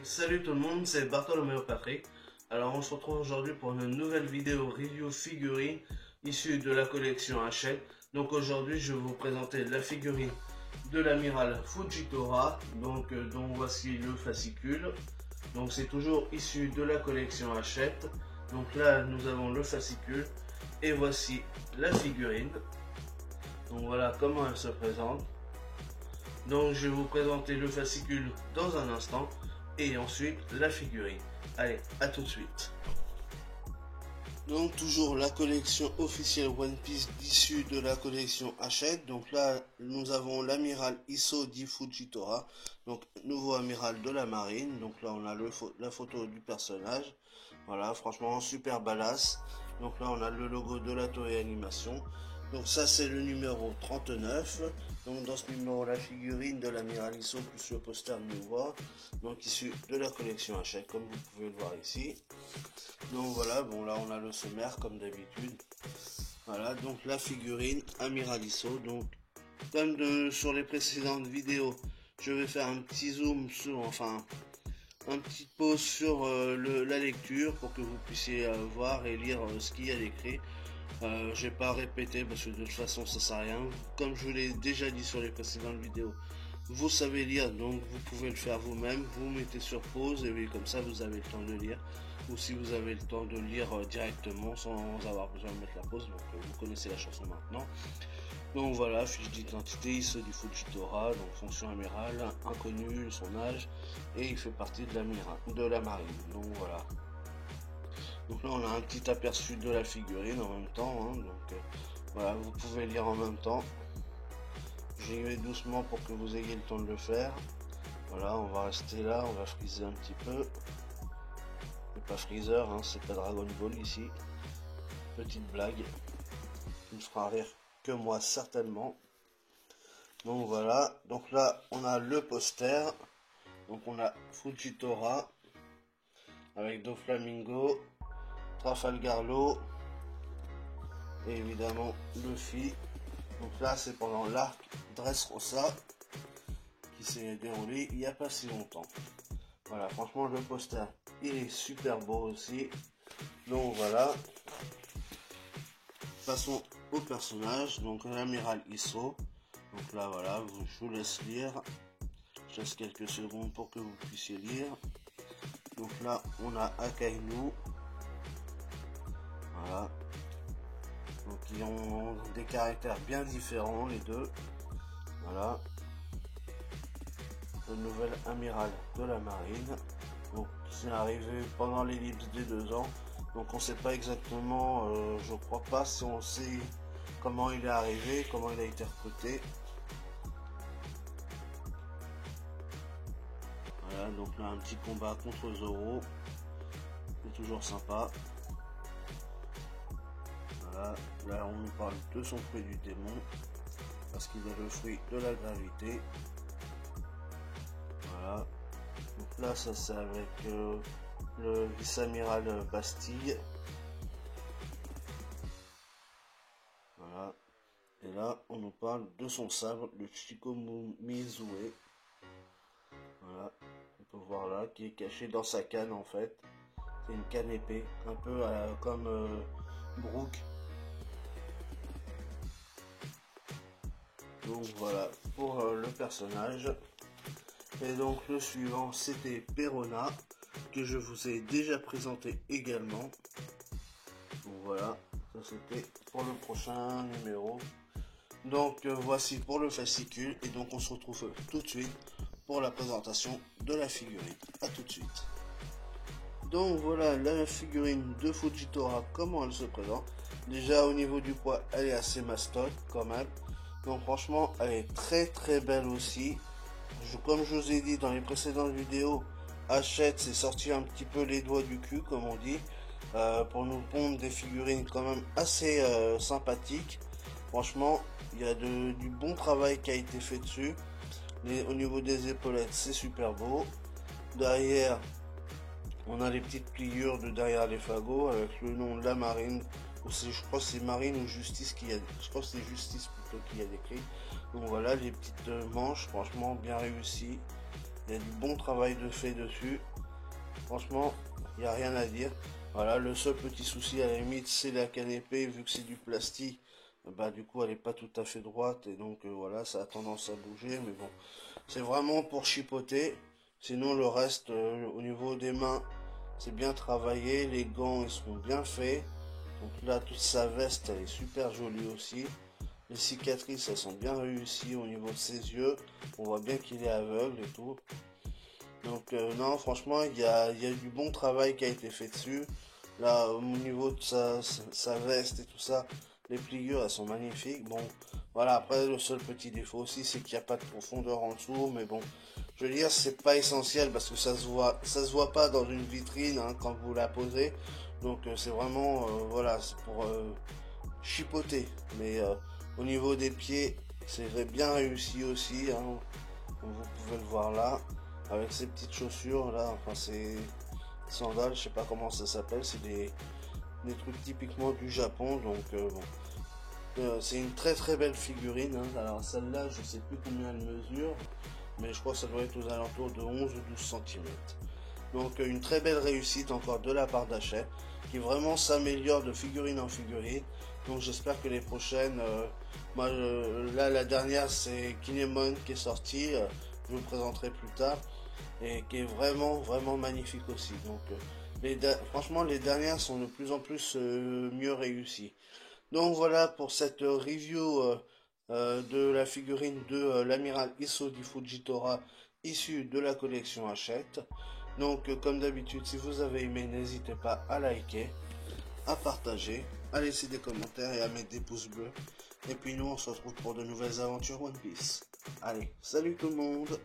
Salut tout le monde, c'est Bartholoméo Patrick. Alors on se retrouve aujourd'hui pour une nouvelle vidéo review figurine issue de la collection Hachette. Donc aujourd'hui je vais vous présenter la figurine de l'amiral Fujitora, dont voici le fascicule. Donc c'est toujours issu de la collection Hachette. Donc là nous avons le fascicule et voici la figurine. Donc voilà comment elle se présente. Donc je vais vous présenter le fascicule dans un instant et ensuite la figurine. Allez, à tout de suite. Donc toujours la collection officielle One Piece issue de la collection Hachette. Donc là nous avons l'amiral Isso di Fujitora, donc nouveau amiral de la marine. Donc là on a la photo du personnage. Voilà, franchement super badass. Donc là on a le logo de la Toei Animation. Donc ça c'est le numéro 39. Donc dans ce numéro la figurine de l'amiral Isso plus le poster nouveau, donc issu de la collection Hachette comme vous pouvez le voir ici. Donc voilà, bon là on a le sommaire comme d'habitude. Voilà, donc la figurine amiral Isso. Donc comme sur les précédentes vidéos, je vais faire un petit zoom sur, un petit pause sur la lecture pour que vous puissiez voir et lire ce qu'il y a d'écrit. Je vais pas répéter parce que de toute façon ça sert à rien. Comme je vous l'ai déjà dit sur les précédentes vidéos, vous savez lire, donc vous pouvez le faire vous-même. Vous mettez sur pause et oui, comme ça vous avez le temps de lire. Ou si vous avez le temps de lire directement sans avoir besoin de mettre la pause, donc vous connaissez la chanson maintenant. Donc voilà, fiche d'identité, Isso di Fujitora, donc fonction amiral, inconnu, son âge, et il fait partie de la marine. Donc voilà. Donc là on a un petit aperçu de la figurine en même temps, hein, donc voilà, vous pouvez lire en même temps. J'y vais doucement pour que vous ayez le temps de le faire. Voilà, on va rester là, on va friser un petit peu. C'est pas Freezer, hein, c'est pas Dragon Ball ici. Petite blague, qui ne fera rire que moi certainement. Donc voilà, donc là on a le poster. Donc on a Fujitora avec Doflamingo, Trafalgar Law et évidemment Luffy. Donc là c'est pendant l'arc Dressrosa qui s'est déroulé il n'y a pas si longtemps. Voilà, franchement le poster il est super beau aussi. Donc voilà, passons au personnage. Donc l'amiral Isso. Donc là voilà, je vous laisse lire. Je laisse quelques secondes pour que vous puissiez lire. Donc là on a Akainu. Voilà. Donc ils ont des caractères bien différents les deux. Voilà. Le nouvel amiral de la marine. Donc c'est arrivé pendant l'ellipse des 2 ans. Donc on sait pas exactement, je crois pas si on sait comment il est arrivé, comment il a été recruté. Voilà, donc là un petit combat contre Zoro. C'est toujours sympa. Voilà, là on nous parle de son fruit du démon, parce qu'il est le fruit de la gravité. Voilà, donc là ça c'est avec le vice-amiral Bastille. Voilà, et là on nous parle de son sabre, le Shikomi-Mizue. Voilà, on peut voir là, qui est caché dans sa canne en fait. C'est une canne épée, un peu comme Brook. Donc voilà pour le personnage. Et donc le suivant c'était Perona, que je vous ai déjà présenté également. Donc voilà, ça c'était pour le prochain numéro. Donc voici pour le fascicule, et donc on se retrouve tout de suite pour la présentation de la figurine. A tout de suite. Donc voilà la figurine de Fujitora, comment elle se présente. Déjà au niveau du poids elle est assez mastoc quand même. Donc franchement elle est très belle aussi. Comme je vous ai dit dans les précédentes vidéos, Hachette s'est sorti un petit peu les doigts du cul comme on dit, pour nous pondre des figurines quand même assez sympathiques. Franchement il y a du bon travail qui a été fait dessus. Au niveau des épaulettes c'est super beau. Derrière on a les petites pliures de derrière les fagots avec le nom de la marine. Je crois que c'est marine ou justice qui a, je crois que c'est justice plutôt qui a décrit. Donc voilà les petites manches, franchement bien réussies. Il y a du bon travail de fait dessus. Franchement, il n'y a rien à dire. Voilà, le seul petit souci à la limite, c'est la canne épée, vu que c'est du plastique. Bah du coup, elle n'est pas tout à fait droite et donc voilà, ça a tendance à bouger. Mais bon, c'est vraiment pour chipoter. Sinon, le reste, au niveau des mains, c'est bien travaillé. Les gants, ils sont bien faits. Donc là, toute sa veste, elle est super jolie aussi. Les cicatrices, elles sont bien réussies au niveau de ses yeux. On voit bien qu'il est aveugle et tout. Donc non, franchement, il y a du bon travail qui a été fait dessus. Là, au niveau de sa veste et tout ça, les pliures, elles sont magnifiques. Bon, voilà, après, le seul petit défaut aussi, c'est qu'il n'y a pas de profondeur en dessous. Mais bon, je veux dire, c'est pas essentiel parce que ça se voit pas dans une vitrine hein, quand vous la posez. Donc c'est vraiment, voilà, c'est pour chipoter. Mais au niveau des pieds, c'est bien réussi aussi, hein, comme vous pouvez le voir là, avec ces petites chaussures là, enfin c'est sandales, je sais pas comment ça s'appelle, c'est des trucs typiquement du Japon, donc bon. C'est une très belle figurine, hein. Alors celle-là, je sais plus combien elle mesure, mais je crois que ça doit être aux alentours de 11 ou 12 cm. Donc une très belle réussite encore de la part d'Hachette, qui vraiment s'améliore de figurine en figurine. Donc j'espère que les prochaines, là la dernière c'est Kinemon qui est sorti, je vous présenterai plus tard, et qui est vraiment magnifique aussi. Donc franchement les dernières sont de plus en plus mieux réussies. Donc voilà pour cette review de la figurine de l'amiral Isodi Fujitora issue de la collection Hachette. Donc comme d'habitude, si vous avez aimé, n'hésitez pas à liker, à partager, à laisser des commentaires et à mettre des pouces bleus. Et puis nous on se retrouve pour de nouvelles aventures One Piece. Allez, salut tout le monde!